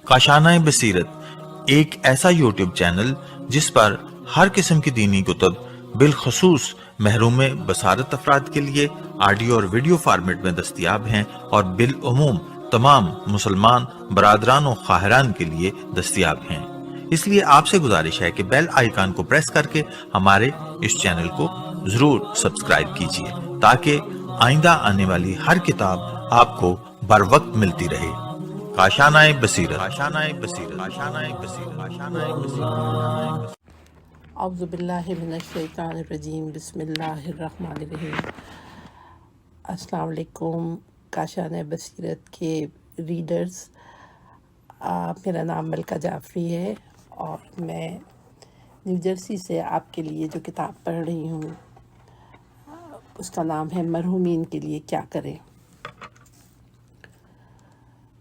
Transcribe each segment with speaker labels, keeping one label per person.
Speaker 1: کاشانۂ بصیرت ایک ایسا یوٹیوب چینل جس پر ہر قسم کی دینی کتب بالخصوص محروم بصارت افراد کے لیے آڈیو اور ویڈیو فارمیٹ میں دستیاب ہیں اور بالعموم تمام مسلمان برادران و خواہران کے لیے دستیاب ہیں۔ اس لیے آپ سے گزارش ہے کہ بیل آئیکن کو پریس کر کے ہمارے اس چینل کو ضرور سبسکرائب کیجیے تاکہ آئندہ آنے والی ہر کتاب آپ کو بر وقت ملتی رہے۔ کاشانۂ بصیرت۔
Speaker 2: اعوذ باللہ من الشیطان الرجیم، بسم اللہ الرحمن الرحیم۔ السلام علیکم کاشانۂ بصیرت کے ریڈرز، میرا نام ملکہ جعفری ہے اور میں نیو جرسی سے آپ کے لیے جو کتاب پڑھ رہی ہوں اس کا نام ہے مرحومین کے لیے کیا کریں۔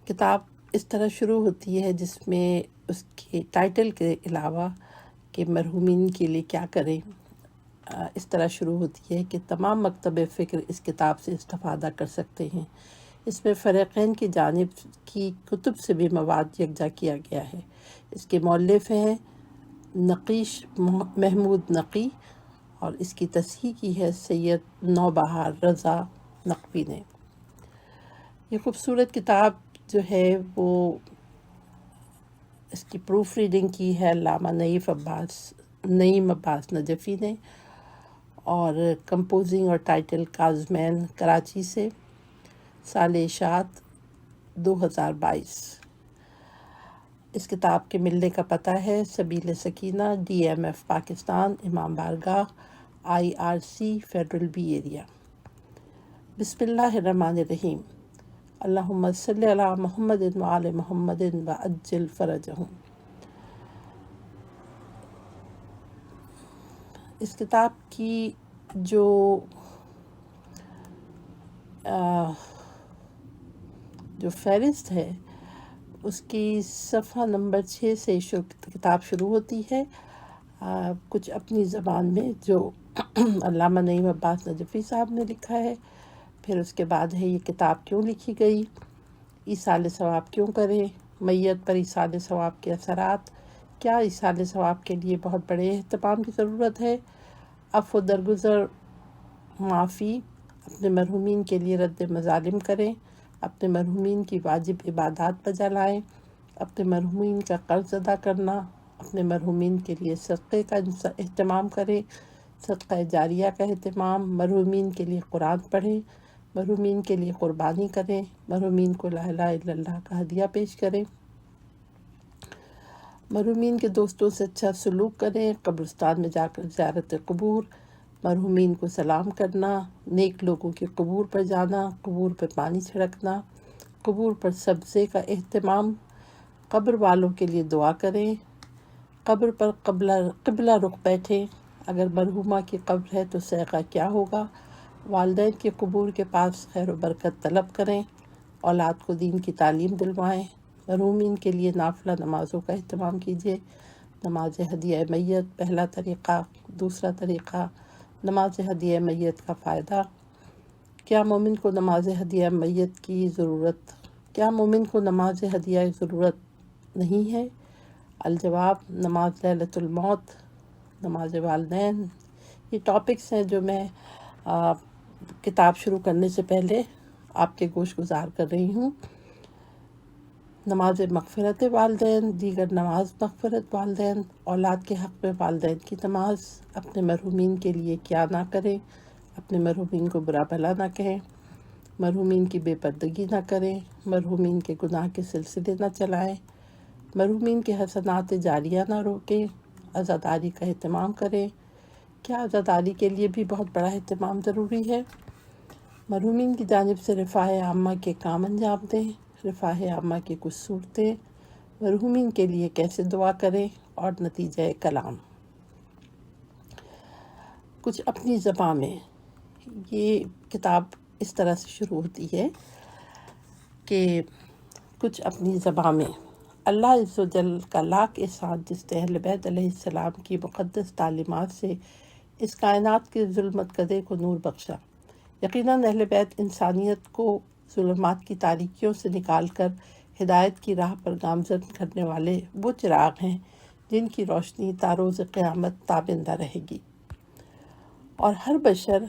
Speaker 2: کتاب اس طرح شروع ہوتی ہے جس میں اس کے ٹائٹل کے علاوہ کہ مرحومین کے لیے کیا کریں اس طرح شروع ہوتی ہے کہ تمام مکتب فکر اس کتاب سے استفادہ کر سکتے ہیں۔ اس میں فریقین کی جانب کی کتب سے بھی مواد یکجا کیا گیا ہے۔ اس کے مؤلف ہیں نقیش محمود نقی اور اس کی تصحیح کی ہے سید نوبہار رضا نقوی نے۔ یہ خوبصورت کتاب جو ہے وہ اس کی پروف ریڈنگ کی ہے علامہ نعیم عباس نجفی نے، اور کمپوزنگ اور ٹائٹل کاظمین کراچی سے، سال اشاعت 2022۔ اس کتاب کے ملنے کا پتہ ہے سبیل سکینہ، DMF پاکستان، امام بارگاہ، IRC فیڈرل بی ایریا۔ بسم اللہ الرحمن الرحیم۔ اللہم صلی علی محمد وآل محمد وعجل فرجہم۔ اس کتاب کی جو فہرست ہے اس کی صفحہ نمبر 6 سے کتاب شروع ہوتی ہے، کچھ اپنی زبان میں جو علامہ نعیم عباس نجفی صاحب نے لکھا ہے۔ پھر اس کے بعد ہے یہ کتاب کیوں لکھی گئی، ایصال ثواب کیوں کریں، میت پر ایصال ثواب کے اثرات، کیا ایصال ثواب کے لیے بہت بڑے اہتمام کی ضرورت ہے، عفو درگزر معافی، اپنے مرحومین کے لیے رد مظالم کریں، اپنے مرحومین کی واجب عبادات بجا لائیں، اپنے مرحومین کا قرض ادا کرنا، اپنے مرحومین کے لیے صدقے کا اہتمام کریں، صدقہ جاریہ کا اہتمام، مرحومین کے لیے قرآن پڑھیں، مرحومین کے لیے قربانی کریں، مرحومین کو لا الہ الا اللہ کا ہدیہ پیش کریں، مرحومین کے دوستوں سے اچھا سلوک کریں، قبرستان میں جا کر زیارت قبور، مرحومین کو سلام کرنا، نیک لوگوں کے قبور پر جانا، قبور پر پانی چھڑکنا، قبور پر سبزے کا اہتمام، قبر والوں کے لیے دعا کریں، قبر پر قبلہ رخ بیٹھیں، اگر مرحومہ کی قبر ہے تو صدقہ کیا ہوگا، والدین کے قبور کے پاس خیر و برکت طلب کریں، اولاد کو دین کی تعلیم دلوائیں، مرحومین کے لیے نافلہ نمازوں کا اہتمام کیجیے، نماز ہدیہ میت پہلا طریقہ۔ دوسرا طریقہ نماز ہدیہ میت کا فائدہ۔ کیا مومن کو نماز ہدیہ میت کی ضرورت نہیں ہے؟ الجواب، نماز لیلۃ الموت، نماز والدین۔ یہ ٹاپکس ہیں جو میں کتاب شروع کرنے سے پہلے آپ کے گوش گزار کر رہی ہوں۔ نماز مغفرت والدین، دیگر نماز مغفرت والدین، اولاد کے حق میں والدین کی نماز، اپنے مرحومین کے لیے کیا نہ کریں، اپنے مرحومین کو برا بھلا نہ کہیں، مرحومین کی بے پردگی نہ کریں، مرحومین کے گناہ کے سلسلے نہ چلائیں، مرحومین کے حسنات جاریہ نہ روکیں، عزاداری کا اہتمام کریں، کیا عزاداری کے لیے بھی بہت بڑا اہتمام ضروری ہے، مرحومین کی جانب سے رفاہ عامہ کے کام انجام دیں، رفاہ عامہ کی کچھ صورتیں، مرحومین کے لیے کیسے دعا کریں اور نتیجہ کلام۔ کچھ اپنی زبان میں، یہ کتاب اس طرح سے شروع ہوتی ہے کہ کچھ اپنی زبان میں۔ اللہ عز و جل کا لاکھ احسان جس نے اہل بیت علیہ السلام کی مقدس تعلیمات سے اس کائنات کی ظلمت کدے کو نور بخشا، یقیناً اہل بیت انسانیت کو ظلمات کی تاریکیوں سے نکال کر ہدایت کی راہ پر گامزن کرنے والے وہ چراغ ہیں جن کی روشنی تا روز قیامت تابندہ رہے گی، اور ہر بشر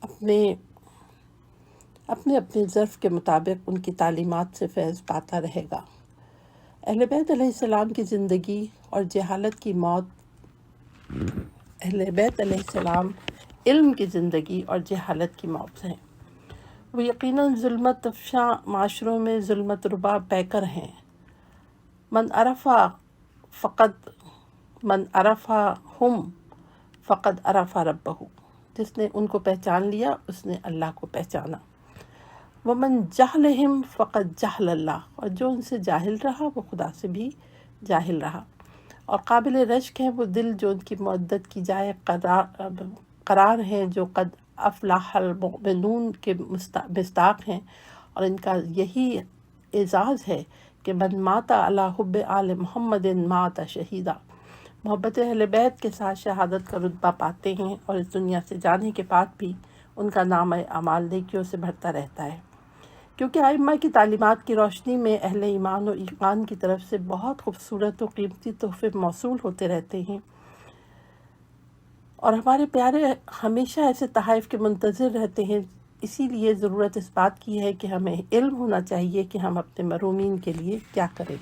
Speaker 2: اپنے اپنے ظرف کے مطابق ان کی تعلیمات سے فیض پاتا رہے گا۔ اہل بیت علیہ السلام کی زندگی اور جہالت کی موت اہل بیت علیہ السلام علم کی زندگی اور جہالت کی موت ہیں۔ وہ یقیناً ظلمت افشاں معاشروں میں ظلمت ربا پیکر ہیں۔ من عرفہم فقد عرف ربہ، جس نے ان کو پہچان لیا اس نے اللہ کو پہچانا۔ ومن جہلہم فقد جہل اللہ، اور جو ان سے جاہل رہا وہ خدا سے بھی جاہل رہا۔ اور قابل رشک ہے وہ دل جو ان کی مودت کی جائے قرار ہیں، جو قد افلح المؤمنون کے مصداق ہیں، اور ان کا یہی اعزاز ہے کہ من مات علی حب آل محمد مات شہیدا، محبت اہل بیت کے ساتھ شہادت کا رتبہ پاتے ہیں، اور اس دنیا سے جانے کے بعد بھی ان کا نام اعمال نیکیوں سے بھرتا رہتا ہے، کیونکہ ائمہ کی تعلیمات کی روشنی میں اہل ایمان و ایقان کی طرف سے بہت خوبصورت و قیمتی تحفے موصول ہوتے رہتے ہیں، اور ہمارے پیارے ہمیشہ ایسے تحائف کے منتظر رہتے ہیں۔ اسی لیے ضرورت اس بات کی ہے کہ ہمیں علم ہونا چاہیے کہ ہم اپنے محرومین کے لیے کیا کریں۔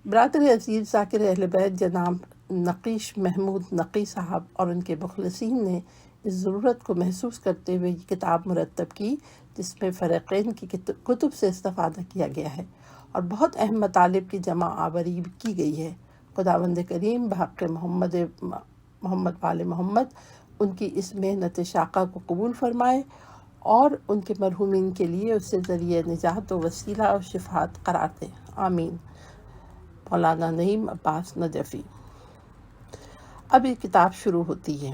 Speaker 2: برادر عزیز ذاکر اہل بیت جناب نقیش محمود نقی صاحب اور ان کے مخلصین نے اس ضرورت کو محسوس کرتے ہوئے یہ کتاب مرتب کی، جس میں فریقین کی کتب سے استفادہ کیا گیا ہے اور بہت اہم مطالب کی جمع آوری کی گئی ہے۔ خداوند کریم بحق محمد وآل محمد ان کی اس محنت شاقہ کو قبول فرمائے اور ان کے مرحومین کے لیے اسے ذریعہ نجات و وسیلہ اور شفاعت قرار دے، آمین۔ مولانا نعیم عباس نجفی۔ اب یہ کتاب شروع ہوتی ہے۔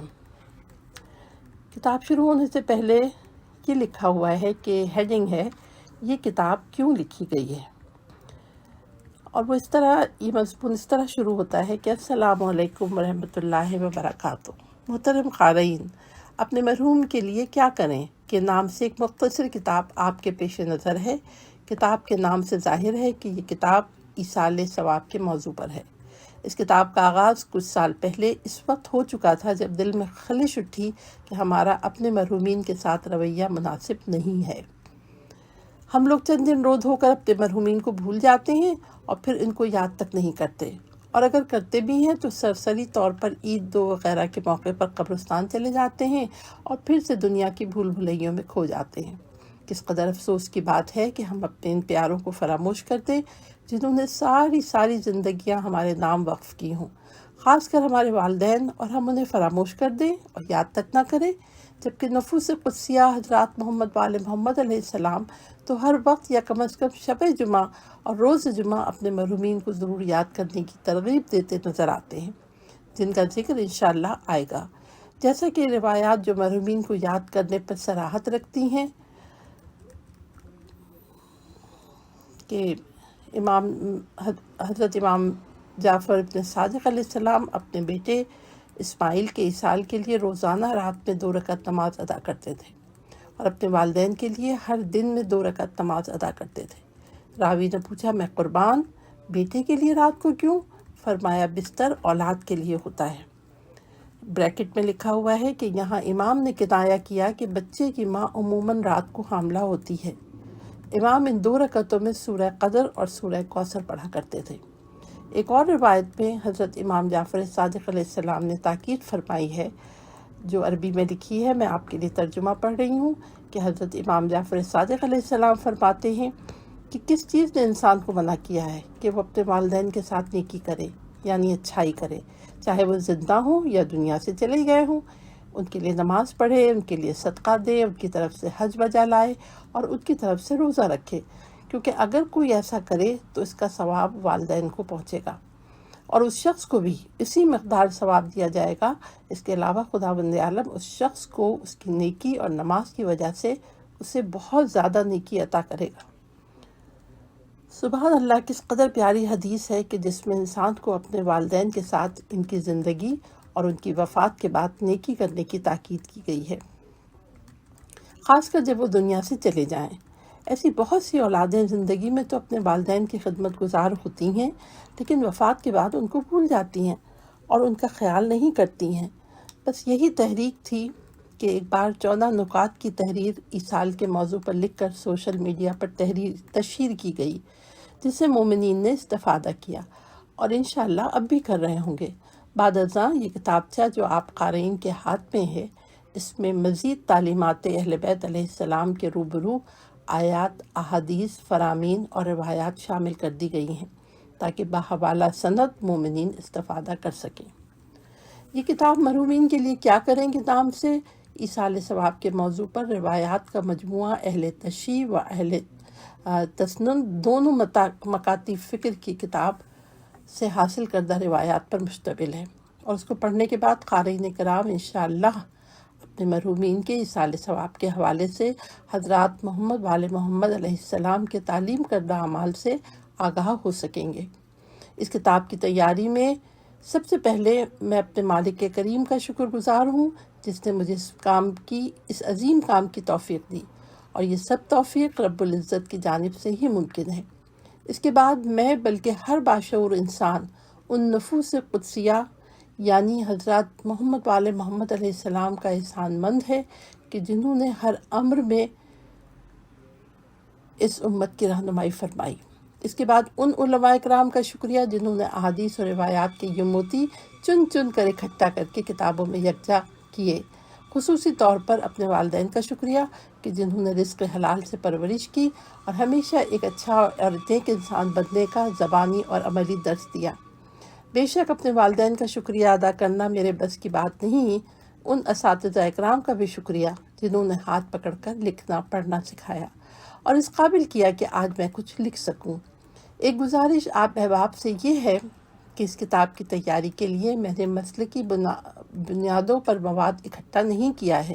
Speaker 2: کتاب شروع ہونے سے پہلے یہ لکھا ہوا ہے کہ ہیڈنگ ہے یہ کتاب کیوں لکھی گئی ہے، اور وہ اس طرح یہ مضمون اس طرح شروع ہوتا ہے کہ السلام علیکم ورحمۃ اللہ وبرکاتہ۔ محترم قارئین، اپنے مرحوم کے لیے کیا کریں کے نام سے ایک مختصر کتاب آپ کے پیش نظر ہے۔ کتاب کے نام سے ظاہر ہے کہ یہ کتاب ایصال ثواب کے موضوع پر ہے۔ اس کتاب کا آغاز کچھ سال پہلے اس وقت ہو چکا تھا جب دل میں خلش اٹھی کہ ہمارا اپنے مرحومین کے ساتھ رویہ مناسب نہیں ہے۔ ہم لوگ چند دن رو دھو کر اپنے مرحومین کو بھول جاتے ہیں اور پھر ان کو یاد تک نہیں کرتے، اور اگر کرتے بھی ہیں تو سرسری طور پر عید دو وغیرہ کے موقع پر قبرستان چلے جاتے ہیں اور پھر سے دنیا کی بھول بھلیوں میں کھو جاتے ہیں۔ کس قدر افسوس کی بات ہے کہ ہم اپنے ان پیاروں کو فراموش کر دیں جنہوں نے ساری زندگیاں ہمارے نام وقف کی ہوں، خاص کر ہمارے والدین، اور ہم انہیں فراموش کر دیں اور یاد تک نہ کریں، جبکہ نفوس قدسیہ حضرات محمد وآل محمد علیہ السلام تو ہر وقت یا کم از کم شب جمعہ اور روز جمعہ اپنے مرحومین کو ضرور یاد کرنے کی ترغیب دیتے نظر آتے ہیں، جن کا ذکر انشاءاللہ آئے گا، جیسا کہ روایات جو مرحومین کو یاد کرنے پر صراحت رکھتی ہیں کہ حضرت امام جعفر ابن صادق علیہ السلام اپنے بیٹے اسماعیل کے ایصال کے لیے روزانہ رات میں 2 رکعت نماز ادا کرتے تھے، اور اپنے والدین کے لیے ہر دن میں 2 رکعت نماز ادا کرتے تھے۔ راوی نے پوچھا، میں قربان، بیٹے کے لیے رات کو کیوں؟ فرمایا، بستر اولاد کے لیے ہوتا ہے۔ بریکٹ میں لکھا ہوا ہے کہ یہاں امام نے کنایا کیا کہ بچے کی ماں عموماً رات کو حاملہ ہوتی ہے۔ امام ان 2 رکعتوں میں سورہ قدر اور سورہ کوثر پڑھا کرتے تھے۔ ایک اور روایت میں حضرت امام جعفر صادق علیہ السلام نے تاکید فرمائی ہے، جو عربی میں لکھی ہے، میں آپ کے لیے ترجمہ پڑھ رہی ہوں، کہ حضرت امام جعفر صادق علیہ السلام فرماتے ہیں کہ کس چیز نے انسان کو منع کیا ہے کہ وہ اپنے والدین کے ساتھ نیکی کرے، یعنی اچھائی کرے، چاہے وہ زندہ ہوں یا دنیا سے چلے گئے ہوں، ان کے لیے نماز پڑھے، ان کے لیے صدقہ دے، ان کی طرف سے حج بجا لائے اور ان کی طرف سے روزہ رکھے، کیونکہ اگر کوئی ایسا کرے تو اس کا ثواب والدین کو پہنچے گا اور اس شخص کو بھی اسی مقدار ثواب دیا جائے گا۔ اس کے علاوہ خداوند عالم اس شخص کو اس کی نیکی اور نماز کی وجہ سے اسے بہت زیادہ نیکی عطا کرے گا۔ سبحان اللہ، کس قدر پیاری حدیث ہے کہ جس میں انسان کو اپنے والدین کے ساتھ ان کی زندگی اور ان کی وفات کے بعد نیکی کرنے کی تاکید کی گئی ہے۔ خاص کر جب وہ دنیا سے چلے جائیں۔ ایسی بہت سی اولادیں زندگی میں تو اپنے والدین کی خدمت گزار ہوتی ہیں، لیکن وفات کے بعد ان کو بھول جاتی ہیں اور ان کا خیال نہیں کرتی ہیں۔ بس یہی تحریک تھی کہ ایک بار 14 نکات کی تحریر ایصال کے موضوع پر لکھ کر سوشل میڈیا پر تشہیر کی گئی، جس سے مومنین نے استفادہ کیا اور انشاءاللہ اب بھی کر رہے ہوں گے۔ بعد ازاں یہ کتابچہ جو آپ قارئین کے ہاتھ میں ہے، اس میں مزید تعلیمات اہل بیت علیہ السلام کے روبرو آیات، احادیث، فرامین اور روایات شامل کر دی گئی ہیں تاکہ باحوالہ سند مومنین استفادہ کر سکیں۔ یہ کتاب مرحومین کے لیے کیا کریں گے نام سے ایصال ثواب کے موضوع پر روایات کا مجموعہ اہل تشیع و اہل تسنن دونوں مکاتب فکر کی کتاب سے حاصل کردہ روایات پر مشتمل ہے، اور اس کو پڑھنے کے بعد قارئین کرام انشاءاللہ اپنے مرحومین کے ایصال ثواب کے حوالے سے حضرات محمد وآل محمد علیہ السلام کے تعلیم کردہ اعمال سے آگاہ ہو سکیں گے۔ اس کتاب کی تیاری میں سب سے پہلے میں اپنے مالک کریم کا شکر گزار ہوں، جس نے مجھے اس عظیم کام کی توفیق دی، اور یہ سب توفیق رب العزت کی جانب سے ہی ممکن ہے۔ اس کے بعد میں بلکہ ہر باشعور انسان ان نفوس قدسیہ یعنی حضرات محمد وآل محمد علیہ السلام کا احسان مند ہے کہ جنہوں نے ہر امر میں اس امت کی رہنمائی فرمائی۔ اس کے بعد ان علماء اکرام کا شکریہ جنہوں نے احادیث اور روایات کے یہ موتی چن چن کر اکٹھا کر کے کتابوں میں یکجا کیے۔ خصوصی طور پر اپنے والدین کا شکریہ کہ جنہوں نے رزق حلال سے پرورش کی اور ہمیشہ ایک اچھا اور نیک انسان بننے کا زبانی اور عملی درس دیا۔ بے شک اپنے والدین کا شکریہ ادا کرنا میرے بس کی بات نہیں، ان اساتذہ اکرام کا بھی شکریہ جنہوں نے ہاتھ پکڑ کر لکھنا پڑھنا سکھایا اور اس قابل کیا کہ آج میں کچھ لکھ سکوں۔ ایک گزارش آپ احباب سے یہ ہے کہ اس کتاب کی تیاری کے لیے میں نے مسلکی بنیادوں پر مواد اکٹھا نہیں کیا ہے،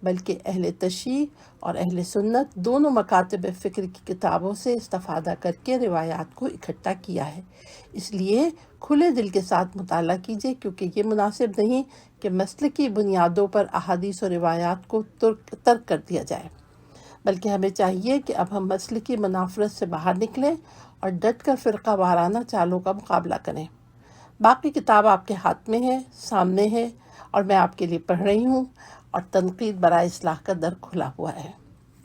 Speaker 2: بلکہ اہل تشیع اور اہل سنت دونوں مکاتب فکر کی کتابوں سے استفادہ کر کے روایات کو اکٹھا کیا ہے۔ اس لیے کھلے دل کے ساتھ مطالعہ کیجیے، کیونکہ یہ مناسب نہیں کہ مسلکی بنیادوں پر احادیث و روایات کو ترک کر دیا جائے، بلکہ ہمیں چاہیے کہ اب ہم مسلکی منافرت سے باہر نکلیں اور ڈٹ کر فرقہ وارانہ چالوں کا مقابلہ کریں۔ باقی کتاب آپ کے ہاتھ میں ہے، سامنے ہے، اور میں آپ کے لیے پڑھ رہی ہوں، اور تنقید برائے اصلاح کا در کھلا ہوا ہے۔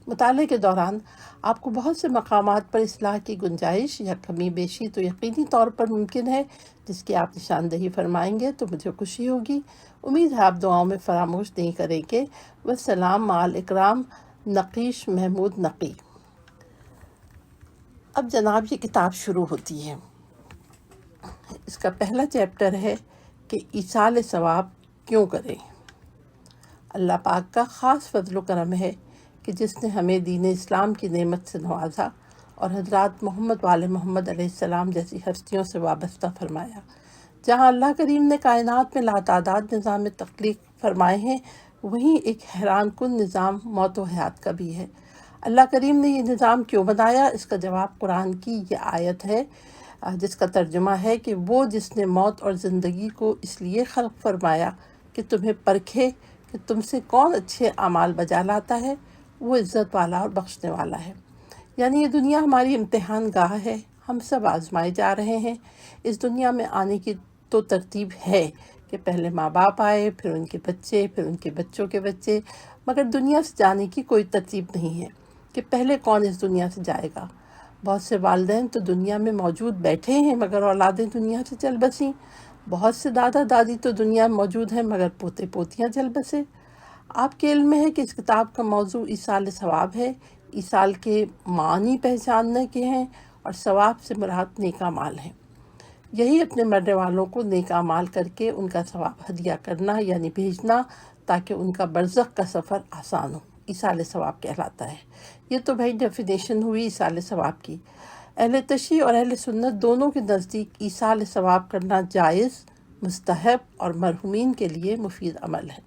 Speaker 2: مطالعے کے دوران آپ کو بہت سے مقامات پر اصلاح کی گنجائش یا کمی بیشی تو یقینی طور پر ممکن ہے، جس کی آپ نشاندہی فرمائیں گے تو مجھے خوشی ہوگی۔ امید ہے آپ دعاؤں میں فراموش نہیں کریں گے۔ والسلام مع الاکرام، نقیش محمود نقی۔ اب جناب یہ کتاب شروع ہوتی ہے۔ اس کا پہلا چیپٹر ہے کہ ایصال ثواب کیوں کریں۔ اللہ پاک کا خاص فضل و کرم ہے کہ جس نے ہمیں دین اسلام کی نعمت سے نوازا اور حضرات محمد وآل محمد علیہ السلام جیسی ہستیوں سے وابستہ فرمایا۔ جہاں اللہ کریم نے کائنات میں لاتعداد نظام تخلیق فرمائے ہیں، وہیں ایک حیران کن نظام موت و حیات کا بھی ہے۔ اللہ کریم نے یہ نظام کیوں بنایا؟ اس کا جواب قرآن کی یہ آیت ہے، جس کا ترجمہ ہے کہ وہ جس نے موت اور زندگی کو اس لیے خلق فرمایا کہ تمہیں پرکھے کہ تم سے کون اچھے اعمال بجا لاتا ہے، وہ عزت والا اور بخشنے والا ہے۔ یعنی یہ دنیا ہماری امتحان گاہ ہے، ہم سب آزمائے جا رہے ہیں۔ اس دنیا میں آنے کی تو ترتیب ہے کہ پہلے ماں باپ آئے، پھر ان کے بچے، پھر ان کے بچوں کے بچے، مگر دنیا سے جانے کی کوئی ترتیب نہیں ہے کہ پہلے کون اس دنیا سے جائے گا۔ بہت سے والدین تو دنیا میں موجود بیٹھے ہیں مگر اولادیں دنیا سے چل بسیں، بہت سے دادا دادی تو دنیا میں موجود ہیں مگر پوتے پوتیاں چل بسے۔ آپ کے علم میں ہے کہ اس کتاب کا موضوع ایصال ثواب ہے۔ ایصال کے معنی پہچاننے کے ہیں اور ثواب سے مراد نیک اعمال ہیں۔ یہی اپنے مرنے والوں کو نیک اعمال کر کے ان کا ثواب ہدیہ کرنا یعنی بھیجنا، تاکہ ان کا برزخ کا سفر آسان ہو، ایصال ثواب کہلاتا ہے۔ یہ تو بھائی ڈیفینیشن ہوئی ایصال ثواب کی۔ اہل تشیع اور اہل سنت دونوں کے نزدیک ایصال ثواب کرنا جائز، مستحب اور مرحومین کے لیے مفید عمل ہے۔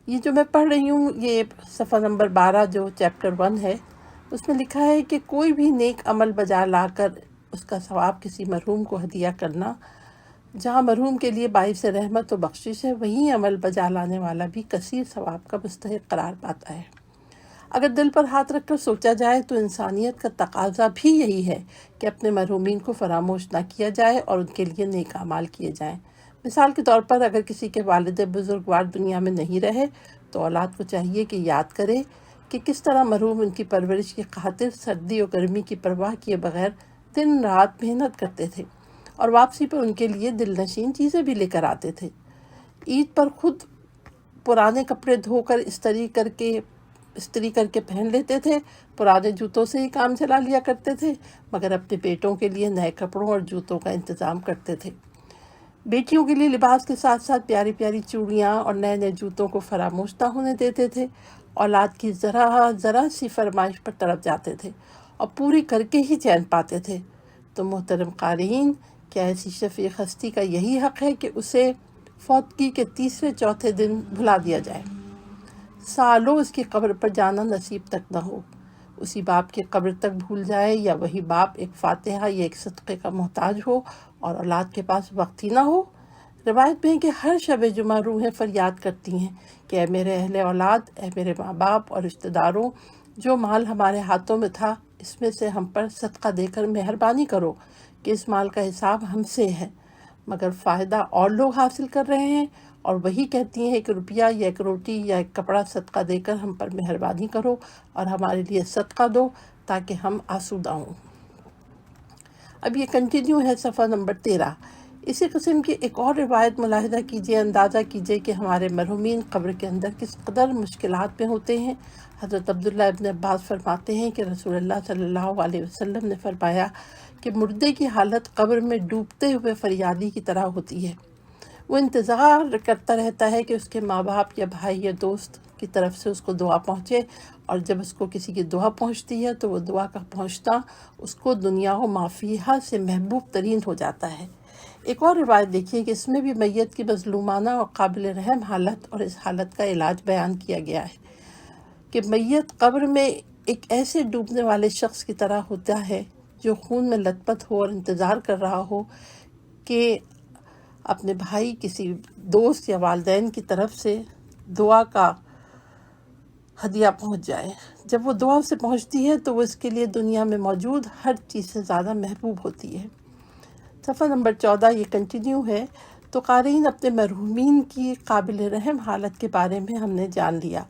Speaker 2: یہ جو میں پڑھ رہی ہوں، یہ صفحہ نمبر 12 جو چیپٹر 1 ہے، اس میں لکھا ہے کہ کوئی بھی نیک عمل بجا لا کر اس کا ثواب کسی مرحوم کو ہدیہ کرنا، جہاں مرحوم کے لیے باعث رحمت و بخشش ہے، وہیں عمل بجا لانے والا بھی کثیر ثواب کا مستحق قرار پاتا ہے۔ اگر دل پر ہاتھ رکھ کر سوچا جائے تو انسانیت کا تقاضا بھی یہی ہے کہ اپنے مرحومین کو فراموش نہ کیا جائے اور ان کے لیے نیک اعمال کیے جائیں۔ مثال کے طور پر اگر کسی کے والد بزرگوار دنیا میں نہیں رہے تو اولاد کو چاہیے کہ یاد کرے کہ کس طرح مرحوم ان کی پرورش کی خاطر سردی اور گرمی کی پرواہ کیے بغیر دن رات محنت کرتے تھے اور واپسی پر ان کے لیے دل نشین چیزیں بھی لے کر آتے تھے۔ عید پر خود پرانے کپڑے دھو کر استری کر کے پہن لیتے تھے، پرانے جوتوں سے ہی کام چلا لیا کرتے تھے، مگر اپنے بیٹوں کے لیے نئے کپڑوں اور جوتوں کا انتظام کرتے تھے۔ بیٹیوں کے لیے لباس کے ساتھ ساتھ پیاری پیاری چوڑیاں اور نئے نئے جوتوں کو فراموش نہ ہونے دیتے تھے۔ اولاد کی ذرا سی فرمائش پر تڑپ جاتے تھے اور پوری کر کے ہی چین پاتے تھے۔ تو محترم قارئین، کیا ایسی شفیق ہستی کا یہی حق ہے کہ اسے فوتگی کے تیسرے چوتھے دن بھلا دیا جائے، سالوں اس کی قبر پر جانا نصیب تک نہ ہو، اسی باپ کی قبر تک بھول جائے، یا وہی باپ ایک فاتحہ یا ایک صدقے کا محتاج ہو اور اولاد کے پاس وقت ہی نہ ہو؟ روایت میں ہے کہ ہر شب جمعہ روحیں فریاد کرتی ہیں کہ اے میرے اہل اولاد، اے میرے ماں باپ اور رشتہ داروں، جو مال ہمارے ہاتھوں میں تھا اس میں سے ہم پر صدقہ دے کر مہربانی کرو کہ اس مال کا حساب ہم سے ہے، مگر فائدہ اور لوگ حاصل کر رہے ہیں، اور وہی کہتی ہیں کہ روپیہ یا ایک روٹی یا ایک کپڑا صدقہ دے کر ہم پر مہربانی کرو اور ہمارے لیے صدقہ دو تاکہ ہم آسودہ ہوں۔ اب یہ کنٹینیو ہے صفحہ نمبر 13۔ اسی قسم کی ایک اور روایت ملاحظہ کیجئے، اندازہ کیجئے کہ ہمارے مرحومین قبر کے اندر کس قدر مشکلات میں ہوتے ہیں۔ حضرت عبداللہ ابن عباس فرماتے ہیں کہ رسول اللہ صلی اللہ علیہ وسلم نے فرمایا کہ مردے کی حالت قبر میں ڈوبتے ہوئے فریادی کی طرح ہوتی ہے۔ وہ انتظار کرتا رہتا ہے کہ اس کے ماں باپ یا بھائی یا دوست کی طرف سے اس کو دعا پہنچے، اور جب اس کو کسی کی دعا پہنچتی ہے تو وہ دعا کا پہنچنا اس کو دنیا و ما فیہا سے محبوب ترین ہو جاتا ہے۔ ایک اور روایت دیکھیے کہ اس میں بھی میت کی مظلومانہ اور قابل رحم حالت اور اس حالت کا علاج بیان کیا گیا ہے کہ میت قبر میں ایک ایسے ڈوبنے والے شخص کی طرح ہوتا ہے جو خون میں لت پت ہو اور انتظار کر رہا ہو کہ اپنے بھائی، کسی دوست یا والدین کی طرف سے دعا کا ہدیہ پہنچ جائے۔ جب وہ دعا سے پہنچتی ہے تو وہ اس کے لیے دنیا میں موجود ہر چیز سے زیادہ محبوب ہوتی ہے۔ صفحہ نمبر 14 یہ کنٹینیو ہے۔ تو قارئین، اپنے مرحومین کی قابل رحم حالت کے بارے میں ہم نے جان لیا،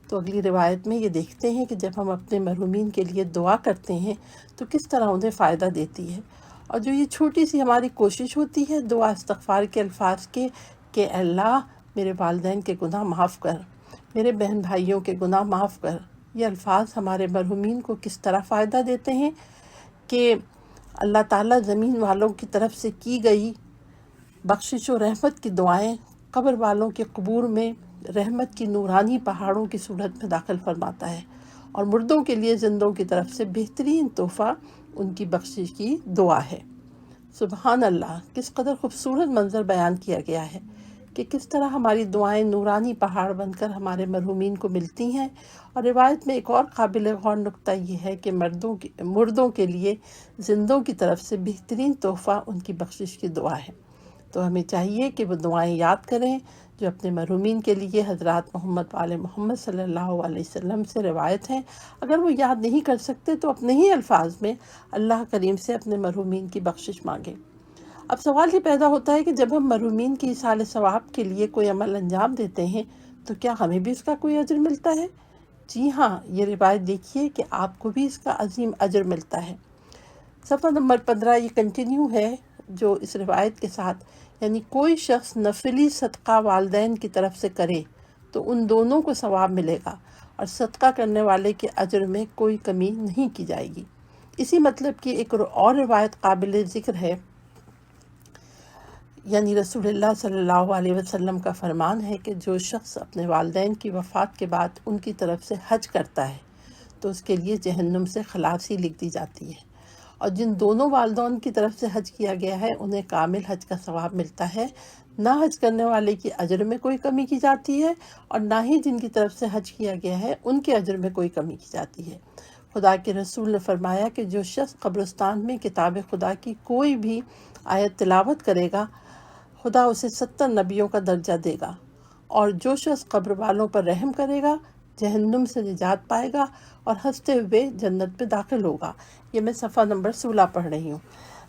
Speaker 2: تو اگلی روایت میں یہ دیکھتے ہیں کہ جب ہم اپنے مرحومین کے لیے دعا کرتے ہیں تو کس طرح انہیں فائدہ دیتی ہے، اور جو یہ چھوٹی سی ہماری کوشش ہوتی ہے دعا استغفار کے الفاظ کے کہ اے اللہ میرے والدین کے گناہ معاف کر، میرے بہن بھائیوں کے گناہ معاف کر، یہ الفاظ ہمارے مرحومین کو کس طرح فائدہ دیتے ہیں کہ اللہ تعالیٰ زمین والوں کی طرف سے کی گئی بخشش و رحمت کی دعائیں قبر والوں کے قبور میں رحمت کی نورانی پہاڑوں کی صورت میں داخل فرماتا ہے، اور مردوں کے لیے زندوں کی طرف سے بہترین تحفہ ان کی بخشش کی دعا ہے۔ سبحان اللہ، کس قدر خوبصورت منظر بیان کیا گیا ہے کہ کس طرح ہماری دعائیں نورانی پہاڑ بن کر ہمارے مرحومین کو ملتی ہیں۔ اور روایت میں ایک اور قابل غور نکتہ یہ ہے کہ مردوں کے لیے زندوں کی طرف سے بہترین تحفہ ان کی بخشش کی دعا ہے۔ تو ہمیں چاہیے کہ وہ دعائیں یاد کریں جو اپنے مرحومین کے لیے حضرات محمد وآل محمد صلی اللہ علیہ وسلم سے روایت ہیں۔ اگر وہ یاد نہیں کر سکتے تو اپنے ہی الفاظ میں اللہ کریم سے اپنے مرحومین کی بخشش مانگیں۔ اب سوال یہ پیدا ہوتا ہے کہ جب ہم مرحومین کی ایصال ثواب کے لیے کوئی عمل انجام دیتے ہیں تو کیا ہمیں بھی اس کا کوئی اجر ملتا ہے؟ جی ہاں، یہ روایت دیکھیے کہ آپ کو بھی اس کا عظیم اجر ملتا ہے۔ صفحہ نمبر 15 یہ کنٹینیو ہے جو اس روایت کے ساتھ، یعنی کوئی شخص نفلی صدقہ والدین کی طرف سے کرے تو ان دونوں کو ثواب ملے گا، اور صدقہ کرنے والے کے اجر میں کوئی کمی نہیں کی جائے گی۔ اسی مطلب کی ایک اور روایت قابل ذکر ہے، یعنی رسول اللہ صلی اللہ علیہ وسلم کا فرمان ہے کہ جو شخص اپنے والدین کی وفات کے بعد ان کی طرف سے حج کرتا ہے تو اس کے لیے جہنم سے خلاصی لکھ دی جاتی ہے، اور جن دونوں والدین کی طرف سے حج کیا گیا ہے انہیں کامل حج کا ثواب ملتا ہے، نہ حج کرنے والے کی اجر میں کوئی کمی کی جاتی ہے، اور نہ ہی جن کی طرف سے حج کیا گیا ہے ان کے اجر میں کوئی کمی کی جاتی ہے۔ خدا کے رسول نے فرمایا کہ جو شخص قبرستان میں کتاب خدا کی کوئی بھی آیت تلاوت کرے گا خدا اسے 70 نبیوں کا درجہ دے گا، اور جو شخص قبر والوں پر رحم کرے گا جہنم سے نجات پائے گا اور ہنستے ہوئے جنت میں داخل ہوگا۔ یہ میں صفحہ نمبر 16 پڑھ رہی ہوں۔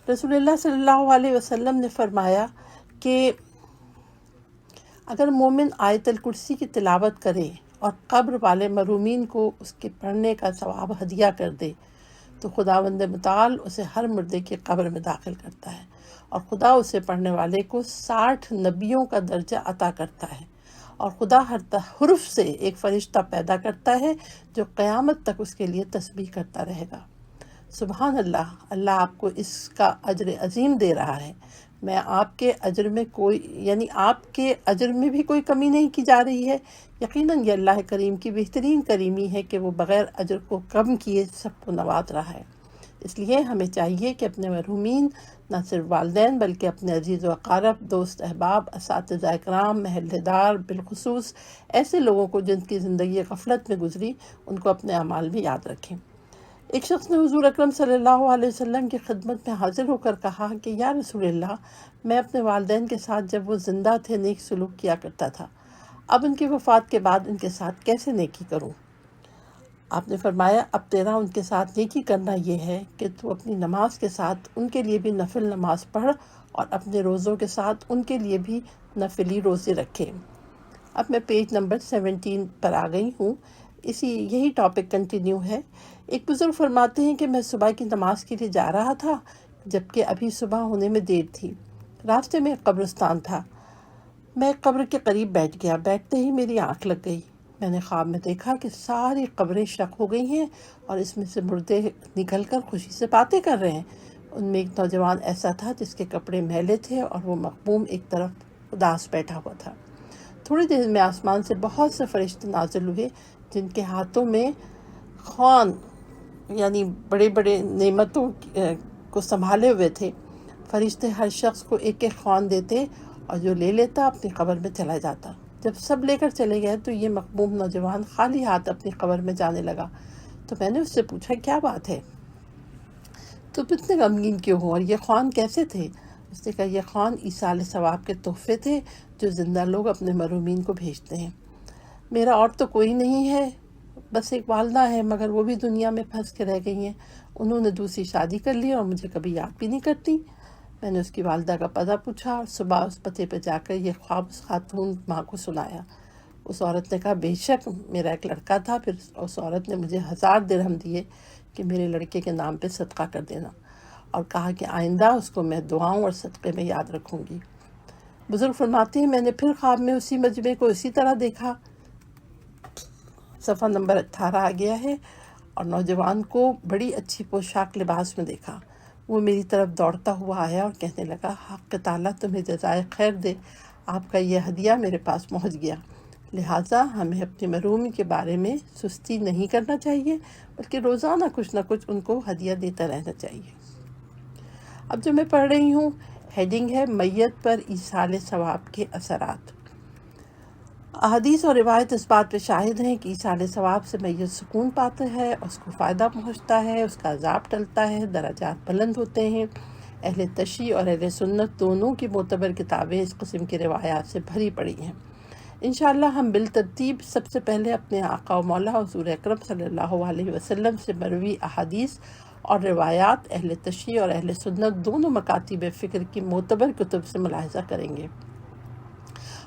Speaker 2: رسول اللہ صلی اللہ علیہ وسلم نے فرمایا کہ اگر مومن آیت الکرسی کی تلاوت کرے اور قبر والے مرحومین کو اس کے پڑھنے کا ثواب ہدیہ کر دے تو خداوند متعال اسے ہر مردے کی قبر میں داخل کرتا ہے، اور خدا اسے پڑھنے والے کو 60 نبیوں کا درجہ عطا کرتا ہے، اور خدا ہر حرف سے ایک فرشتہ پیدا کرتا ہے جو قیامت تک اس کے لیے تسبیح کرتا رہے گا۔ سبحان اللہ، اللہ آپ کو اس کا اجر عظیم دے رہا ہے۔ میں آپ کے اجر میں آپ کے اجر میں بھی کوئی کمی نہیں کی جا رہی ہے۔ یقیناً یہ اللہ کریم کی بہترین کریمی ہے کہ وہ بغیر اجر کو کم کیے سب کو نواز رہا ہے۔ اس لیے ہمیں چاہیے کہ اپنے مرحومین، نہ صرف والدین بلکہ اپنے عزیز و اقارب، دوست احباب، اساتذہ کرام، محلے دار، بالخصوص ایسے لوگوں کو جن کی زندگی غفلت میں گزری، ان کو اپنے اعمال میں یاد رکھیں۔ ایک شخص نے حضور اکرم صلی اللہ علیہ وسلم کی خدمت میں حاضر ہو کر کہا کہ یا رسول اللہ، میں اپنے والدین کے ساتھ جب وہ زندہ تھے نیک سلوک کیا کرتا تھا، اب ان کی وفات کے بعد ان کے ساتھ کیسے نیکی کروں؟ آپ نے فرمایا اب تیرا ان کے ساتھ نیکی کرنا یہ ہے کہ تو اپنی نماز کے ساتھ ان کے لیے بھی نفل نماز پڑھ اور اپنے روزوں کے ساتھ ان کے لیے بھی نفلی روزے رکھے۔ اب میں پیج نمبر 17 پر آ گئی ہوں۔ یہی ٹاپک کنٹینیو ہے۔ ایک بزرگ فرماتے ہیں کہ میں صبح کی نماز کے لیے جا رہا تھا، جبکہ ابھی صبح ہونے میں دیر تھی۔ راستے میں ایک قبرستان تھا۔ میں قبر کے قریب بیٹھ گیا۔ بیٹھتے ہی میری آنکھ لگ گئی۔ میں نے خواب میں دیکھا کہ ساری قبریں شق ہو گئی ہیں اور اس میں سے مردے نکل کر خوشی سے باتیں کر رہے ہیں۔ ان میں ایک نوجوان ایسا تھا جس کے کپڑے میلے تھے اور وہ مغموم ایک طرف اداس بیٹھا ہوا تھا۔ تھوڑی دیر میں آسمان سے بہت سے فرشتے نازل ہوئے جن کے ہاتھوں میں خوان بڑے بڑے نعمتوں کو سنبھالے ہوئے تھے۔ فرشتے ہر شخص کو ایک ایک خوان دیتے اور جو لے لیتا اپنی قبر میں چلا جاتا۔ جب سب لے کر چلے گئے تو یہ مغموم نوجوان خالی ہاتھ اپنی قبر میں جانے لگا۔ تو میں نے اس سے پوچھا کیا بات ہے، تو اتنے غمگین کیوں ہو اور یہ خوان کیسے تھے؟ اس نے کہا یہ خوان ایصال ثواب کے تحفے تھے جو زندہ لوگ اپنے مرحومین کو بھیجتے ہیں۔ میرا اور تو کوئی نہیں ہے، بس ایک والدہ ہے، مگر وہ بھی دنیا میں پھنس کے رہ گئی ہیں۔ انہوں نے دوسری شادی کر لی اور مجھے کبھی یاد بھی نہیں کرتی۔ میں نے اس کی والدہ کا پتہ پوچھا اور صبح اس پتے پہ جا کر یہ خواب اس خاتون ماں کو سنایا۔ اس عورت نے کہا بے شک میرا ایک لڑکا تھا، پھر اس عورت نے مجھے 1000 درہم دیے کہ میرے لڑکے کے نام پہ صدقہ کر دینا، اور کہا کہ آئندہ اس کو میں دعاؤں اور صدقے میں یاد رکھوں گی۔ بزرگ فرماتے ہیں میں نے پھر خواب میں اسی مجمع کو اسی طرح دیکھا۔ صفحہ نمبر 18 آ گیا ہے، اور نوجوان کو بڑی اچھی پوشاک لباس میں دیکھا۔ وہ میری طرف دوڑتا ہوا آیا اور کہنے لگا حق تعالیٰ تمہیں جزائے خیر دے، آپ کا یہ ہدیہ میرے پاس پہنچ گیا، لہٰذا ہمیں اپنے مرحوم کے بارے میں سستی نہیں کرنا چاہیے بلکہ روزانہ کچھ نہ کچھ ان کو ہدیہ دیتا رہنا چاہیے۔ اب جو میں پڑھ رہی ہوں ہیڈنگ ہے میت پر ایصال ثواب کے اثرات۔ احادیث اور روایت اس بات پہ شاہد ہیں کہ ایصال ثواب سے میت سکون پاتا ہے، اس کو فائدہ پہنچتا ہے، اس کا عذاب ٹلتا ہے، درجات بلند ہوتے ہیں۔ اہل تشیع اور اہل سنت دونوں کی معتبر کتابیں اس قسم کی روایات سے بھری پڑی ہیں۔ انشاءاللہ ہم بالترتیب سب سے پہلے اپنے آقا و مولا حضور اکرم صلی اللہ علیہ وسلم سے مروی احادیث اور روایات اہل تشیع اور اہل سنت دونوں مکاتب فکر کی معتبر کتب سے ملاحظہ کریں گے،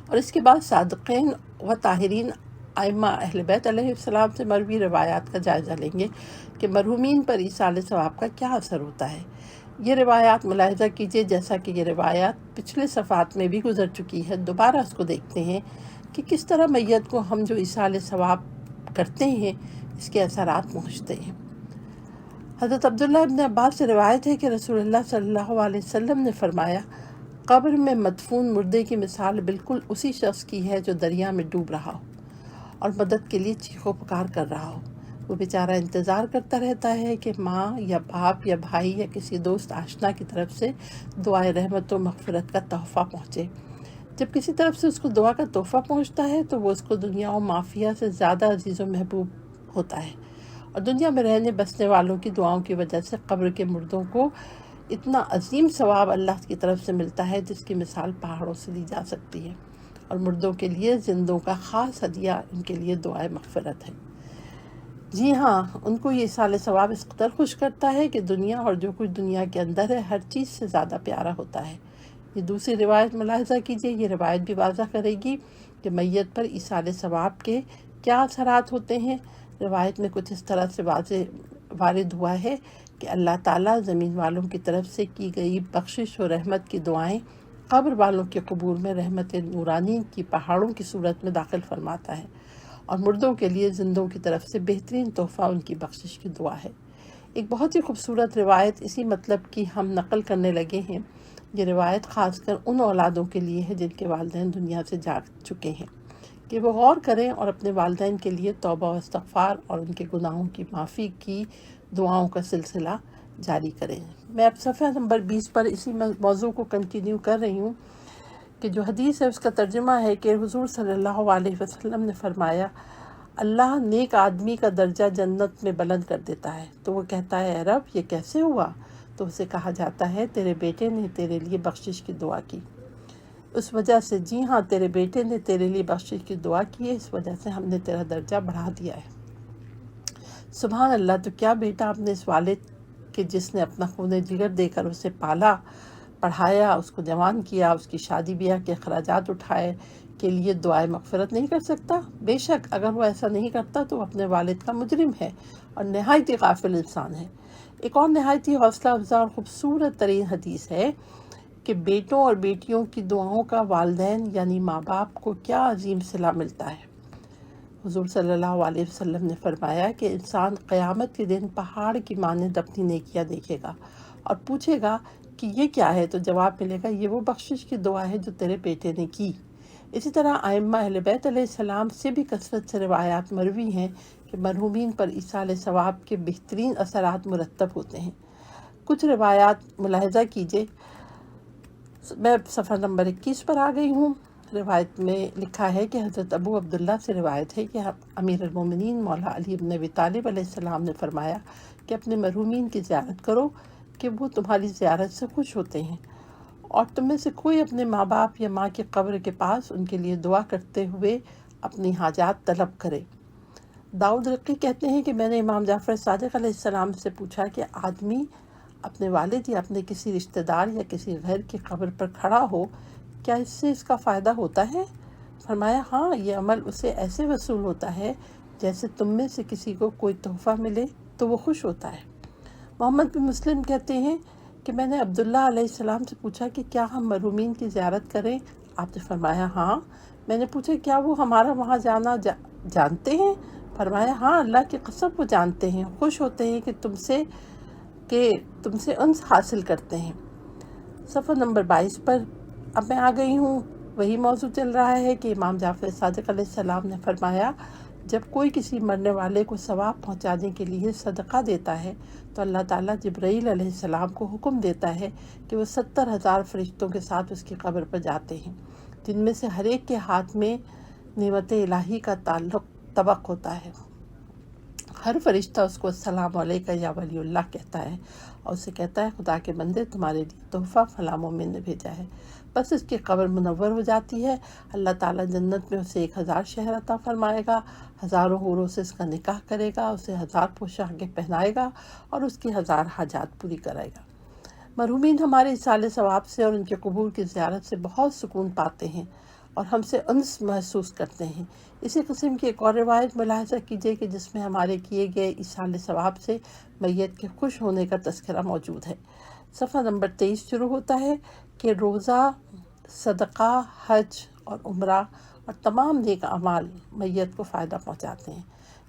Speaker 2: اور اس کے بعد صادقین و طاہرین ائمہ اہل بیت علیہ السلام سے مروی روایات کا جائزہ لیں گے کہ مرحومین پر ایصال ثواب کا کیا اثر ہوتا ہے۔ یہ روایات ملاحظہ کیجیے جیسا کہ یہ روایات پچھلے صفحات میں بھی گزر چکی ہے۔ دوبارہ اس کو دیکھتے ہیں کہ کس طرح میت کو ہم جو ایصال ثواب کرتے ہیں اس کے اثرات پہنچتے ہیں۔ حضرت عبداللہ ابن عباس سے روایت ہے کہ رسول اللہ صلی اللہ علیہ وسلم نے فرمایا قبر میں مدفون مردے کی مثال بالکل اسی شخص کی ہے جو دریا میں ڈوب رہا ہو اور مدد کے لیے چیخ و پکار کر رہا ہو۔ وہ بیچارہ انتظار کرتا رہتا ہے کہ ماں یا باپ یا بھائی یا کسی دوست آشنا کی طرف سے دعائے رحمت و مغفرت کا تحفہ پہنچے۔ جب کسی طرف سے اس کو دعا کا تحفہ پہنچتا ہے تو وہ اس کو دنیا و مافیہ سے زیادہ عزیز و محبوب ہوتا ہے، اور دنیا میں رہنے بسنے والوں کی دعاؤں کی وجہ سے قبر کے مردوں کو اتنا عظیم ثواب اللہ کی طرف سے ملتا ہے جس کی مثال پہاڑوں سے دی جا سکتی ہے۔ اور مردوں کے لیے زندوں کا خاص ہدیہ ان کے لیے دعائے مغفرت ہے۔ جی ہاں، ان کو یہ ایصال ثواب اس قدر خوش کرتا ہے کہ دنیا اور جو کچھ دنیا کے اندر ہے ہر چیز سے زیادہ پیارا ہوتا ہے۔ یہ دوسری روایت ملاحظہ کیجیے، یہ روایت بھی واضح کرے گی کہ میت پر ایصال ثواب کے کیا اثرات ہوتے ہیں۔ روایت میں کچھ اس طرح سے وارد ہوا ہے کہ اللہ تعالیٰ زمین والوں کی طرف سے کی گئی بخشش و رحمت کی دعائیں قبر والوں کے قبور میں رحمت نورانی کی پہاڑوں کی صورت میں داخل فرماتا ہے، اور مردوں کے لیے زندوں کی طرف سے بہترین تحفہ ان کی بخشش کی دعا ہے۔ ایک بہت ہی خوبصورت روایت اسی مطلب کی ہم نقل کرنے لگے ہیں۔ یہ روایت خاص کر ان اولادوں کے لیے ہے جن کے والدین دنیا سے جا چکے ہیں، کہ وہ غور کریں اور اپنے والدین کے لیے توبہ و استغفار اور ان کے گناہوں کی معافی کی دعاؤں کا سلسلہ جاری کریں۔ میں اب صفحہ نمبر 20 پر اسی موضوع کو کنٹینیو کر رہی ہوں کہ جو حدیث ہے اس کا ترجمہ ہے کہ حضور صلی اللہ علیہ وسلم نے فرمایا، اللہ نیک آدمی کا درجہ جنت میں بلند کر دیتا ہے، تو وہ کہتا ہے اے رب یہ کیسے ہوا؟ تو اسے کہا جاتا ہے تیرے بیٹے نے تیرے لیے بخشش کی دعا کی، اس وجہ سے جی ہاں تیرے بیٹے نے تیرے لیے بخشش کی دعا کی ہے، اس وجہ سے ہم نے تیرا درجہ بڑھا دیا ہے۔ سبحان اللہ، تو کیا بیٹا اپنے اس والد کہ جس نے اپنا خون جگر دے کر اسے پالا پڑھایا، اس کو جوان کیا، اس کی شادی بیاہ کے اخراجات اٹھائے کے لیے دعائے مغفرت نہیں کر سکتا؟ بے شک اگر وہ ایسا نہیں کرتا تو وہ اپنے والد کا مجرم ہے اور نہایت ہی غافل انسان ہے۔ ایک اور نہایت ہی حوصلہ افزا اور خوبصورت ترین حدیث ہے کہ بیٹوں اور بیٹیوں کی دعاؤں کا والدین یعنی ماں باپ کو کیا عظیم صلہ ملتا ہے۔ حضور صلی اللہ علیہ وسلم نے فرمایا کہ انسان قیامت کے دن پہاڑ کی مانند اپنی نیکیاں دیکھے گا اور پوچھے گا کہ یہ کیا ہے، تو جواب ملے گا یہ وہ بخشش کی دعا ہے جو تیرے بیٹے نے کی۔ اسی طرح ائمہ اہل بیت علیہ السلام سے بھی کثرت سے روایات مروی ہیں کہ مرحومین پر ایصال ثواب کے بہترین اثرات مرتب ہوتے ہیں۔ کچھ روایات ملاحظہ کیجیے۔ میں صفحہ نمبر 21 پر آ گئی ہوں۔ روایت میں لکھا ہے کہ حضرت ابو عبداللہ سے روایت ہے کہ امیر المومنین مولا علی بن ابی طالب علیہ السلام نے فرمایا کہ اپنے مرحومین کی زیارت کرو کہ وہ تمہاری زیارت سے خوش ہوتے ہیں، اور تم میں سے کوئی اپنے ماں باپ یا ماں کی قبر کے پاس ان کے لیے دعا کرتے ہوئے اپنی حاجات طلب کرے۔ داؤد رقی کہتے ہیں کہ میں نے امام جعفر صادق علیہ السلام سے پوچھا کہ آدمی اپنے والد یا اپنے کسی رشتہ دار یا کسی غیر کی قبر پر کھڑا ہو، کیا اس سے اس کا فائدہ ہوتا ہے؟ فرمایا ہاں، یہ عمل اسے ایسے وصول ہوتا ہے جیسے تم میں سے کسی کو کوئی تحفہ ملے تو وہ خوش ہوتا ہے۔ محمد بن مسلم کہتے ہیں کہ میں نے عبداللہ علیہ السلام سے پوچھا کہ کیا ہم مرحومین کی زیارت کریں؟ آپ نے فرمایا ہاں۔ میں نے پوچھا کیا وہ ہمارا وہاں جانا جانتے ہیں؟ فرمایا ہاں، اللہ کی قسم وہ جانتے ہیں، خوش ہوتے ہیں کہ تم سے انس حاصل کرتے ہیں۔ صفحہ نمبر 22 پر اب میں آ گئی ہوں۔ وہی موضوع چل رہا ہے کہ امام جعفر صادق علیہ السلام نے فرمایا جب کوئی کسی مرنے والے کو ثواب پہنچانے کے لیے صدقہ دیتا ہے تو اللہ تعالیٰ جبرائیل علیہ السلام کو حکم دیتا ہے کہ وہ 70,000 فرشتوں کے ساتھ اس کی قبر پر جاتے ہیں، جن میں سے ہر ایک کے ہاتھ میں نعمت الہی کا طبق ہوتا ہے۔ ہر فرشتہ اس کو السلام علیکہ یا ولی اللہ کہتا ہے اور اسے کہتا ہے خدا کے بندے تمہارے لیے تحفہ فلاں مومن نے بھیجا ہے۔ بس اس کی قبر منور ہو جاتی ہے، اللہ تعالیٰ جنت میں اسے 1000 شہر عطا فرمائے گا، ہزاروں حوروں سے اس کا نکاح کرے گا، اسے 1000 پوشاکیں پہنائے گا اور اس کی 1000 حاجات پوری کرے گا۔ مرحومین ہمارے ایصال ثواب سے اور ان کے قبور کی زیارت سے بہت سکون پاتے ہیں اور ہم سے انس محسوس کرتے ہیں۔ اسی قسم کی ایک اور روایت ملاحظہ کیجیے کہ جس میں ہمارے کیے گئے ایصال ثواب سے میت کے خوش ہونے کا تذکرہ موجود ہے۔ صفحہ نمبر 23 شروع ہوتا ہے کہ روزہ، صدقہ، حج اور عمرہ اور تمام نیک اعمال میت کو فائدہ پہنچاتے ہیں،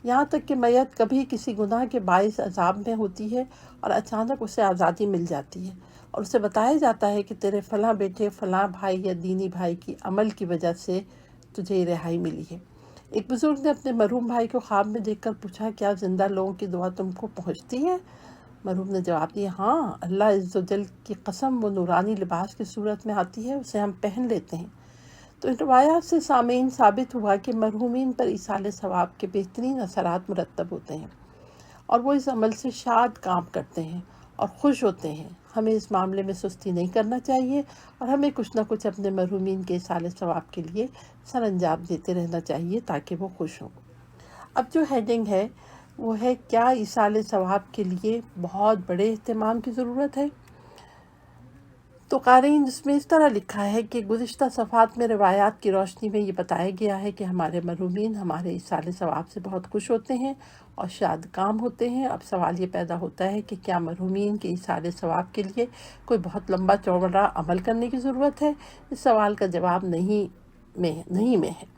Speaker 2: یہاں تک کہ میت کبھی کسی گناہ کے باعث عذاب میں ہوتی ہے اور اچانک اسے آزادی مل جاتی ہے اور اسے بتایا جاتا ہے کہ تیرے فلاں بیٹے فلاں بھائی یا دینی بھائی کی عمل کی وجہ سے تجھے یہ رہائی ملی ہے۔ ایک بزرگ نے اپنے مرحوم بھائی کو خواب میں دیکھ کر پوچھا کیا زندہ لوگوں کی دعا تم کو پہنچتی ہے؟ مرحوم نے جواب دیا ہاں، اللہ عز و جل کی قسم وہ نورانی لباس کی صورت میں آتی ہے، اسے ہم پہن لیتے ہیں۔ تو ان روایات سے سامعین ثابت ہوا کہ مرحومین پر ایصال ثواب کے بہترین اثرات مرتب ہوتے ہیں اور وہ اس عمل سے شاد کام کرتے ہیں اور خوش ہوتے ہیں، ہمیں اس معاملے میں سستی نہیں کرنا چاہیے اور ہمیں کچھ نہ کچھ اپنے مرحومین کے ایصال ثواب کے لیے سر انجام دیتے رہنا چاہیے تاکہ وہ خوش ہوں۔ اب جو ہیڈنگ ہے وہ ہے کیا ایصال ثواب کے لیے بہت بڑے اہتمام کی ضرورت ہے؟ تو قارئین اس میں اس طرح لکھا ہے کہ گزشتہ صفحات میں روایات کی روشنی میں یہ بتایا گیا ہے کہ ہمارے مرحومین ہمارے ایصال ثواب سے بہت خوش ہوتے ہیں اور شاد کام ہوتے ہیں۔ اب سوال یہ پیدا ہوتا ہے کہ کیا مرحومین کے ایصال ثواب کے لیے کوئی بہت لمبا چوڑا عمل کرنے کی ضرورت ہے؟ اس سوال کا جواب نہیں میں ہے۔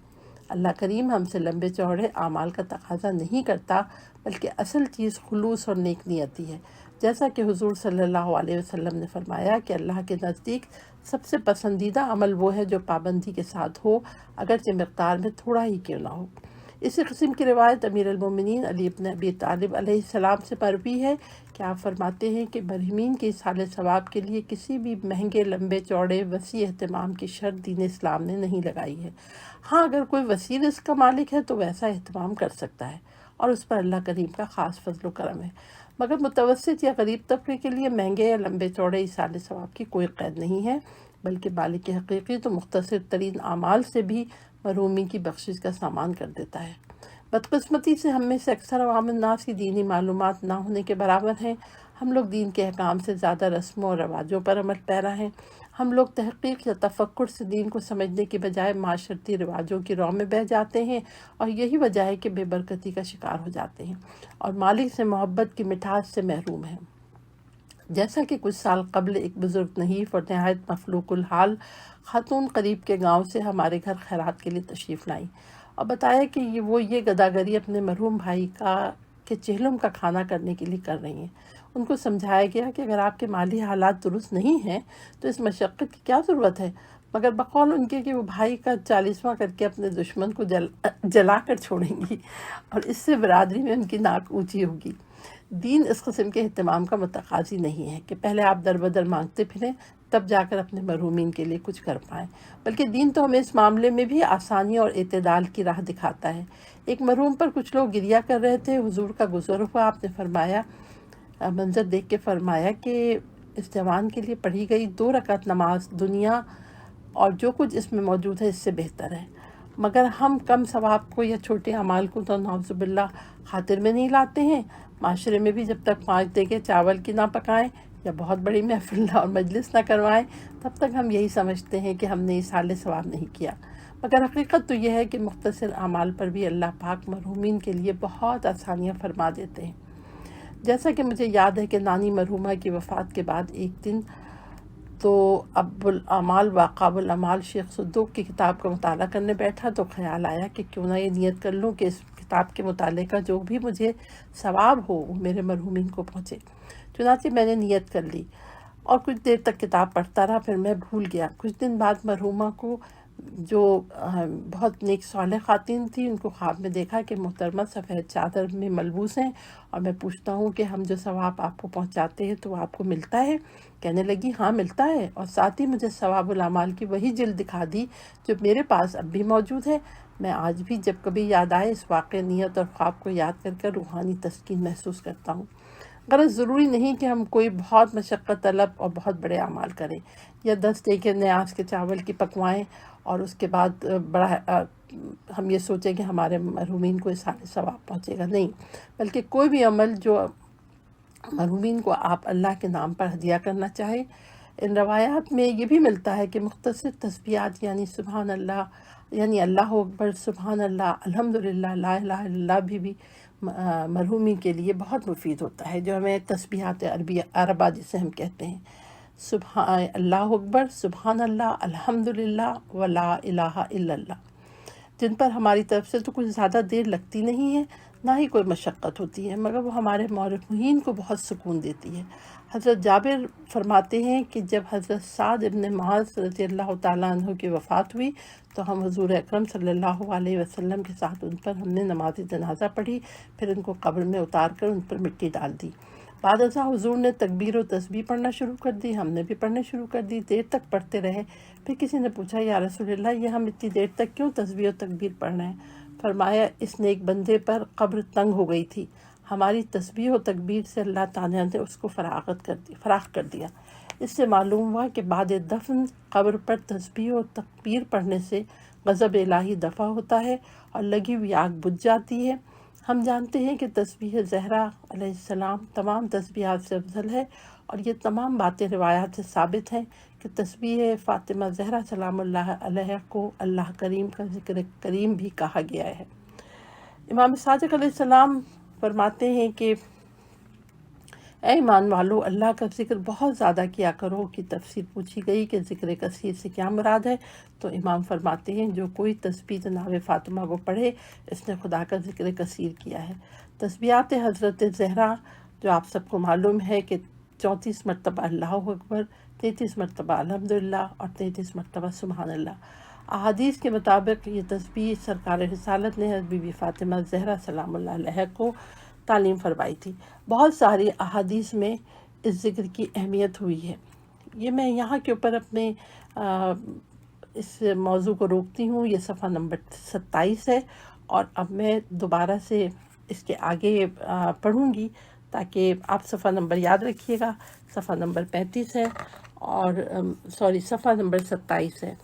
Speaker 2: اللہ کریم ہم سے لمبے چوڑے اعمال کا تقاضا نہیں کرتا، بلکہ اصل چیز خلوص اور نیک نیتی ہے۔ جیسا کہ حضور صلی اللہ علیہ وسلم نے فرمایا کہ اللہ کے نزدیک سب سے پسندیدہ عمل وہ ہے جو پابندی کے ساتھ ہو، اگرچہ مقدار میں تھوڑا ہی کیوں نہ ہو۔ اسی قسم کی روایت امیر المومنین علی بن ابی طالب علیہ السلام سے مروی ہے کہ آپ فرماتے ہیں کہ مرحومین کے ایصال ثواب کے لیے کسی بھی مہنگے، لمبے چوڑے، وسیع اہتمام کی شرط دین اسلام نے نہیں لگائی ہے۔ ہاں، اگر کوئی وسیع رزق کا مالک ہے تو ویسا اہتمام کر سکتا ہے اور اس پر اللہ کریم کا خاص فضل و کرم ہے، مگر متوسط یا غریب طبقے کے لیے مہنگے یا لمبے چوڑے ایصال ثواب کی کوئی قید نہیں ہے، بلکہ مالک حقیقی تو مختصر ترین اعمال سے بھی مرحومی کی بخشش کا سامان کر دیتا ہے۔ بدقسمتی سے ہم میں سے اکثر عوام الناس کی دینی معلومات نہ ہونے کے برابر ہیں۔ ہم لوگ دین کے احکام سے زیادہ رسموں اور رواجوں پر عمل پیرا ہیں۔ ہم لوگ تحقیق یا تفکر سے دین کو سمجھنے کی بجائے معاشرتی رواجوں کی رو میں بہہ جاتے ہیں، اور یہی وجہ ہے کہ بے برکتی کا شکار ہو جاتے ہیں اور مالک سے محبت کی مٹھاس سے محروم ہیں۔ جیسا کہ کچھ سال قبل ایک بزرگ نحیف اور نہایت مفلوق الحال خاتون قریب کے گاؤں سے ہمارے گھر خیرات کے لیے تشریف لائیں اور بتایا کہ یہ گداگری اپنے مرحوم بھائی کے چہلم کا کھانا کرنے کے لیے کر رہی ہیں۔ ان کو سمجھایا گیا کہ اگر آپ کے مالی حالات درست نہیں ہیں تو اس مشقت کی کیا ضرورت ہے، مگر بقول ان کے کہ وہ بھائی کا 40واں کر کے اپنے دشمن کو جلا کر چھوڑیں گی اور اس سے برادری میں ان کی ناک اونچی ہوگی۔ دین اس قسم کے اہتمام کا متقاضی نہیں ہے کہ پہلے آپ در بدر مانگتے پھریں تب جا کر اپنے مرحومین کے لیے کچھ کر پائیں، بلکہ دین تو ہمیں اس معاملے میں بھی آسانی اور اعتدال کی راہ دکھاتا ہے۔ ایک مرحوم پر کچھ لوگ گریا کر رہے تھے، حضور کا گزر ہوا، آپ نے فرمایا، منظر دیکھ کے فرمایا کہ اس جوان کے لیے پڑھی گئی 2 رکعت نماز دنیا اور جو کچھ اس میں موجود ہے اس سے بہتر ہے، مگر ہم کم ثواب کو یا چھوٹے اعمال کو تو نعوذ باللہ خاطر میں نہیں لاتے ہیں۔ معاشرے میں بھی جب تک 5 دیگیں چاول کی نہ پکائیں یا بہت بڑی محفل اور مجلس نہ کروائیں تب تک ہم یہی سمجھتے ہیں کہ ہم نے ایصال ثواب نہیں کیا، مگر حقیقت تو یہ ہے کہ مختصر اعمال پر بھی اللہ پاک مرحومین کے لیے بہت آسانیاں فرما دیتے ہیں۔ جیسا کہ مجھے یاد ہے کہ نانی مرحومہ کی وفات کے بعد ایک دن تو ابو الاعمال واقاب الاعمال شیخ صدوق کی کتاب کا مطالعہ کرنے بیٹھا تو خیال آیا کہ کیوں نہ یہ نیت کر لوں کہ اس کتاب کے مطالعے کا جو بھی مجھے ثواب ہو وہ میرے مرحومین کو پہنچے۔ چنانچہ میں نے نیت کر لی اور کچھ دیر تک کتاب پڑھتا رہا، پھر میں بھول گیا۔ کچھ دن بعد مرحومہ کو، جو بہت نیک صالح خواتین تھی، ان کو خواب میں دیکھا کہ محترمہ سفید چادر میں ملبوس ہیں اور میں پوچھتا ہوں کہ ہم جو ثواب آپ کو پہنچاتے ہیں تو وہ آپ کو ملتا ہے؟ کہنے لگی ہاں ملتا ہے، اور ساتھ ہی مجھے ثواب الاعمال کی وہی جلد دکھا دی جو میرے پاس اب بھی موجود ہے۔ میں آج بھی جب کبھی یاد آئے اس واقع نیت اور خواب کو یاد کر کر روحانی تسکین محسوس کرتا ہوں۔ غرض ضروری نہیں کہ ہم کوئی بہت مشقت طلب اور بہت بڑے اعمال کریں یا 10 دیگیں نیاز کے چاول کی پکوائیں اور اس کے بعد ہم یہ سوچیں کہ ہمارے مرحومین کو ایصال ثواب پہنچے گا، نہیں، بلکہ کوئی بھی عمل جو مرحومین کو آپ اللہ کے نام پر ہدیہ کرنا چاہے۔ ان روایات میں یہ بھی ملتا ہے کہ مختصر تسبیحات یعنی سبحان اللہ، یعنی اللہ اکبر، سبحان اللہ، الحمدللہ، لا الہ الا اللہ بھی مرحومی کے لیے بہت مفید ہوتا ہے، جو ہمیں تسبیحات عربہ جسے ہم کہتے ہیں، سبحان اللہ اکبر، سبحان اللہ، الحمدللہ و لا الہ الا اللہ، جن پر ہماری طرف سے تو کچھ زیادہ دیر لگتی نہیں ہے، نہ ہی کوئی مشقت ہوتی ہے، مگر وہ ہمارے مرحومین کو بہت سکون دیتی ہے۔ حضرت جابر فرماتے ہیں کہ جب حضرت سعد ابن معاذ رضی اللہ تعالیٰ عنہ کی وفات ہوئی تو ہم حضور اکرم صلی اللہ علیہ وسلم کے ساتھ ان پر ہم نے نماز جنازہ پڑھی، پھر ان کو قبر میں اتار کر ان پر مٹی ڈال دی۔ بعد ازاں حضور نے تکبیر و تسبیح پڑھنا شروع کر دی، ہم نے بھی پڑھنے شروع کر دی، دیر تک پڑھتے رہے۔ پھر کسی نے پوچھا یا رسول اللہ، یہ ہم اتنی دیر تک کیوں تسبیح و تکبیر پڑھ رہے ہیں؟ فرمایا اس نیک بندے پر قبر تنگ ہو گئی تھی، ہماری تسبیح و تکبیر سے اللہ تعالیٰ نے اس کو فراخ کر دیا۔ اس سے معلوم ہوا کہ بعد دفن قبر پر تسبیح و تکبیر پڑھنے سے غضب الہی دفع ہوتا ہے اور لگی ہوئی آگ بجھ جاتی ہے۔ ہم جانتے ہیں کہ تسبیح زہرا علیہ السلام تمام تسبیحات سے افضل ہے، اور یہ تمام باتیں روایات سے ثابت ہیں کہ تسبیح فاطمہ زہرا سلام اللہ علیہ کو اللہ کریم کا ذکر کریم بھی کہا گیا ہے۔ امام صادق علیہ السلام فرماتے ہیں کہ اے ایمان والو، اللہ کا ذکر بہت زیادہ کیا کرو۔ کی تفسیر پوچھی گئی کہ ذکر کثیر سے کیا مراد ہے، تو امام فرماتے ہیں جو کوئی تسبیح جناب فاطمہ کو پڑھے اس نے خدا کا ذکر کثیر کیا ہے۔ تسبیحات حضرت زہرا جو آپ سب کو معلوم ہے کہ 34 مرتبہ اللہ اکبر، 33 مرتبہ الحمدللہ اور 33 مرتبہ سبحان اللہ۔ احادیث کے مطابق یہ تسبیح سرکار رسالت نے حضرت بی بی فاطمہ زہرا سلام اللہ علیہ کو تعلیم فرمائی تھی۔ بہت ساری احادیث میں اس ذکر کی اہمیت ہوئی ہے۔ یہ میں یہاں کے اوپر اپنے اس موضوع کو روکتی ہوں۔ یہ صفحہ نمبر 27 ہے، اور اب میں دوبارہ سے اس کے آگے پڑھوں گی تاکہ آپ صفحہ نمبر یاد رکھیے گا۔ صفحہ نمبر 35 ہے، اور صفحہ نمبر 27 ہے۔